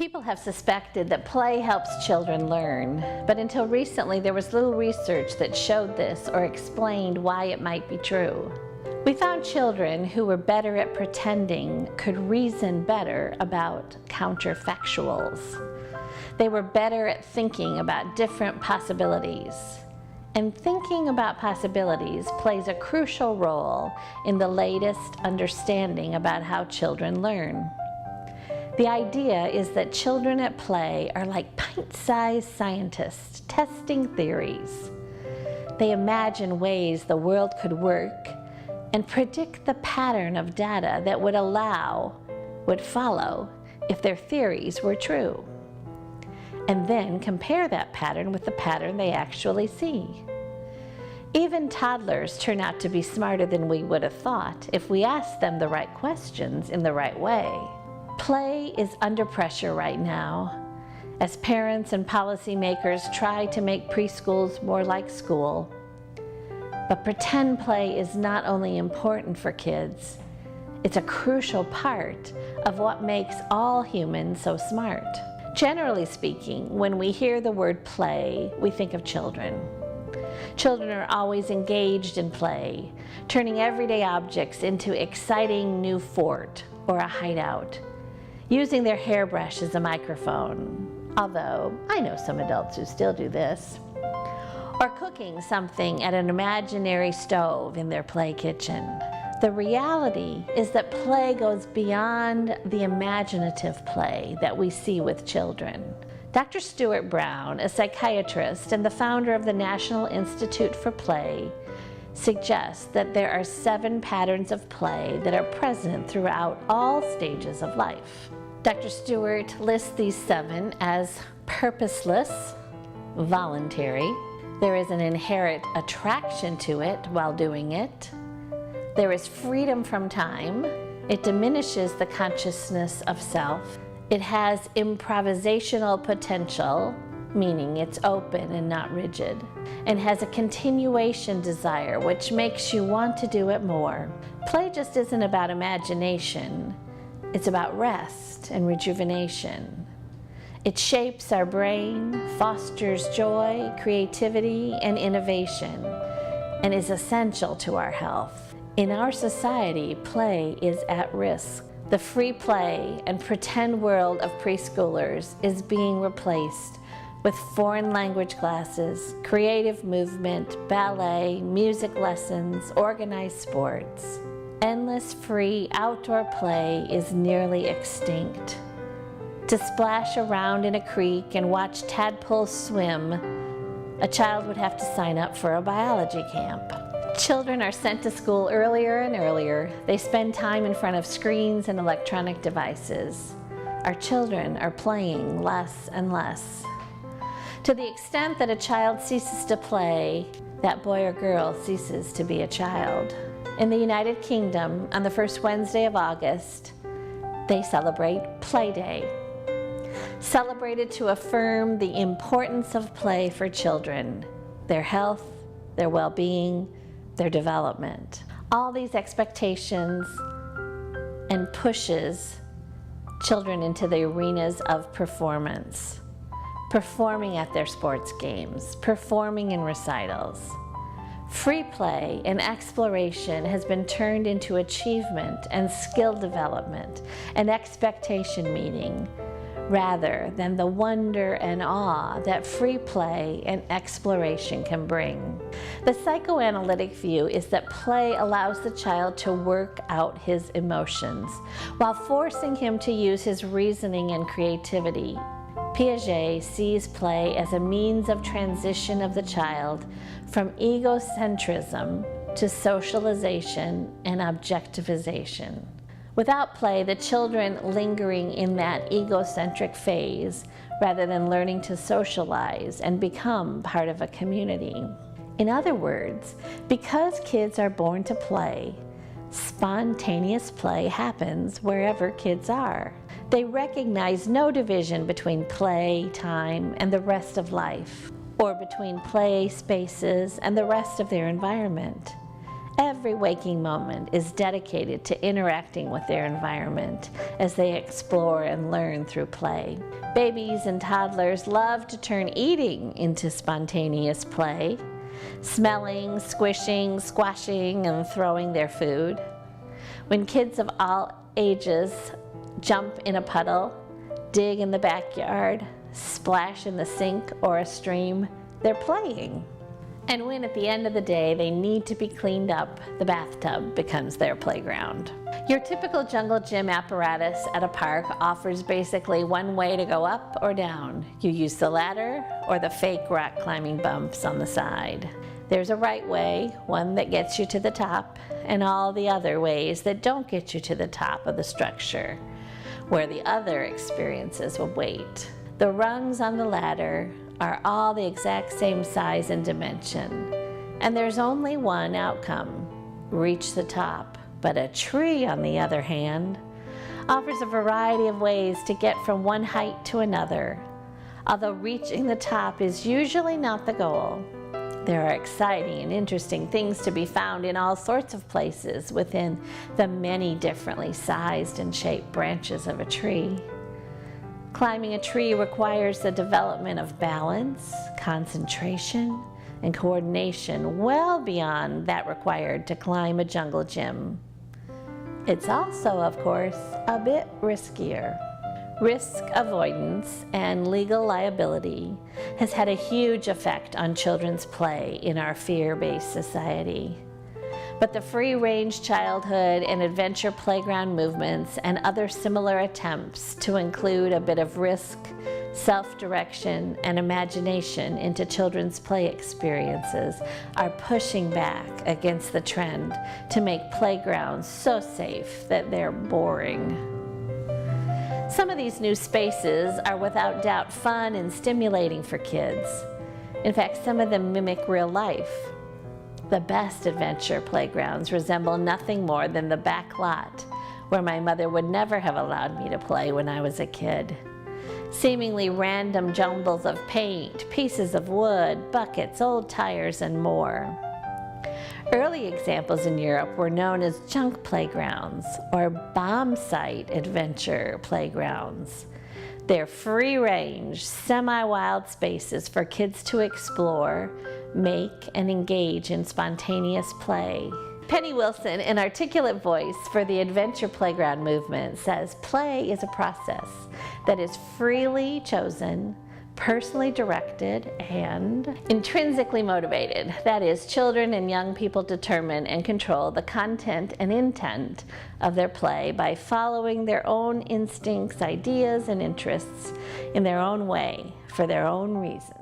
People have suspected that play helps children learn, but until recently there was little research that showed this or explained why it might be true. We found children who were better at pretending could reason better about counterfactuals. They were better at thinking about different possibilities. And thinking about possibilities plays a crucial role in the latest understanding about how children learn. The idea is that children at play are like pint-sized scientists testing theories. They imagine ways the world could work and predict the pattern of data that would follow if their theories were true, and then compare that pattern with the pattern they actually see. Even toddlers turn out to be smarter than we would have thought if we asked them the right questions in the right way. Play is under pressure right now as parents and policymakers try to make preschools more like school. But pretend play is not only important for kids, it's a crucial part of what makes all humans so smart. Generally speaking, when we hear the word play, we think of children. Children are always engaged in play, turning everyday objects into exciting new fort or a hideout, using their hairbrush as a microphone, although I know some adults who still do this, or cooking something at an imaginary stove in their play kitchen. The reality is that play goes beyond the imaginative play that we see with children. Dr. Stuart Brown, a psychiatrist and the founder of the National Institute for Play, suggests that there are 7 patterns of play that are present throughout all stages of life. Dr. Stuart lists these 7 as purposeless, voluntary. There is an inherent attraction to it while doing it. There is freedom from time. It diminishes the consciousness of self. It has improvisational potential, meaning it's open and not rigid, and has a continuation desire, which makes you want to do it more. Play just isn't about imagination. It's about rest and rejuvenation. It shapes our brain, fosters joy, creativity, and innovation, and is essential to our health. In our society, play is at risk. The free play and pretend world of preschoolers is being replaced with foreign language classes, creative movement, ballet, music lessons, organized sports. Endless free outdoor play is nearly extinct. To splash around in a creek and watch tadpoles swim, a child would have to sign up for a biology camp. Children are sent to school earlier and earlier. They spend time in front of screens and electronic devices. Our children are playing less and less. To the extent that a child ceases to play, that boy or girl ceases to be a child. In the United Kingdom, on the first Wednesday of August, they celebrate Play Day, celebrated to affirm the importance of play for children, their health, their well-being, their development. All these expectations and pushes children into the arenas of performance, performing at their sports games, performing in recitals. Free play and exploration has been turned into achievement and skill development and expectation meeting, rather than the wonder and awe that free play and exploration can bring. The psychoanalytic view is that play allows the child to work out his emotions while forcing him to use his reasoning and creativity. Piaget sees play as a means of transition of the child from egocentrism to socialization and objectivization. Without play, the children lingering in that egocentric phase rather than learning to socialize and become part of a community. In other words, because kids are born to play, spontaneous play happens wherever kids are. They recognize no division between play time and the rest of life, or between play spaces and the rest of their environment. Every waking moment is dedicated to interacting with their environment as they explore and learn through play. Babies and toddlers love to turn eating into spontaneous play, smelling, squishing, squashing, and throwing their food. When kids of all ages jump in a puddle, dig in the backyard, splash in the sink or a stream, they're playing. And when at the end of the day they need to be cleaned up, the bathtub becomes their playground. Your typical jungle gym apparatus at a park offers basically one way to go up or down. You use the ladder or the fake rock climbing bumps on the side. There's a right way, one that gets you to the top, and all the other ways that don't get you to the top of the structure, where the other experiences will wait. The rungs on the ladder are all the exact same size and dimension, and there's only one outcome: reach the top. But a tree, on the other hand, offers a variety of ways to get from one height to another. Although reaching the top is usually not the goal, there are exciting and interesting things to be found in all sorts of places within the many differently sized and shaped branches of a tree. Climbing a tree requires the development of balance, concentration, and coordination well beyond that required to climb a jungle gym. It's also, of course, a bit riskier. Risk avoidance and legal liability has had a huge effect on children's play in our fear-based society. But the free-range childhood and adventure playground movements and other similar attempts to include a bit of risk, self-direction, and imagination into children's play experiences are pushing back against the trend to make playgrounds so safe that they're boring. Some of these new spaces are without doubt fun and stimulating for kids. In fact, some of them mimic real life. The best adventure playgrounds resemble nothing more than the back lot where my mother would never have allowed me to play when I was a kid. Seemingly random jumbles of paint, pieces of wood, buckets, old tires, and more. Early examples in Europe were known as junk playgrounds or bomb site adventure playgrounds. They're free-range, semi-wild spaces for kids to explore, make, and engage in spontaneous play. Penny Wilson, an articulate voice for the adventure playground movement, says play is a process that is freely chosen, personally directed, and intrinsically motivated. That is, children and young people determine and control the content and intent of their play by following their own instincts, ideas, and interests in their own way, for their own reasons.